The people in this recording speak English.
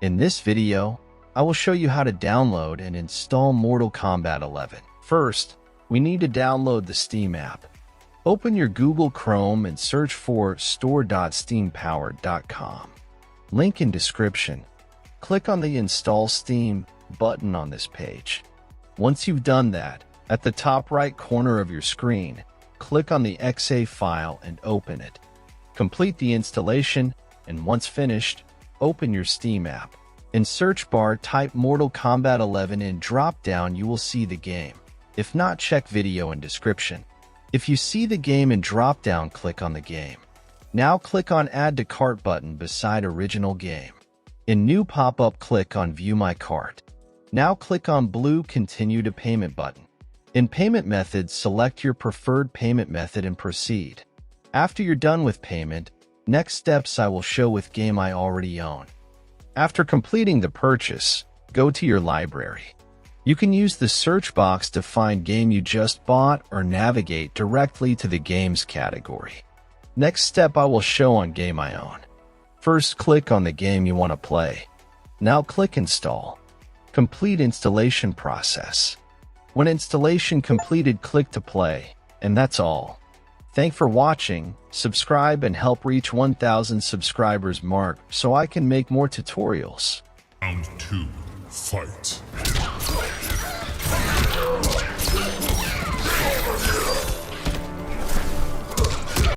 In this video, I will show you how to download and install Mortal Kombat 11. First, we need to download the Steam app. Open your Google Chrome and search for store.steampowered.com. Link in description. Click on the Install Steam button on this page. Once you've done that, at the top right corner of your screen, click on the .exe file and open it. Complete the installation, and once finished, open your Steam app. In search bar, type Mortal Kombat 11 in drop-down. You will see the game. If not, check video in description. If you see the game in drop-down, click on the game. Now click on Add to Cart button beside Original Game. In New pop-up, click on View My Cart. Now click on blue Continue to Payment button. In Payment Methods, select your preferred payment method and proceed. After you're done with payment, next steps I will show with game I already own. After completing the purchase, go to your library. You can use the search box to find game you just bought or navigate directly to the games category. Next step I will show on game I own. First, click on the game you want to play. Now click Install. Complete installation process. When installation completed, click to play, and that's all. Thanks for watching, subscribe and help reach 1,000 subscribers mark so I can make more tutorials. Round 2, fight.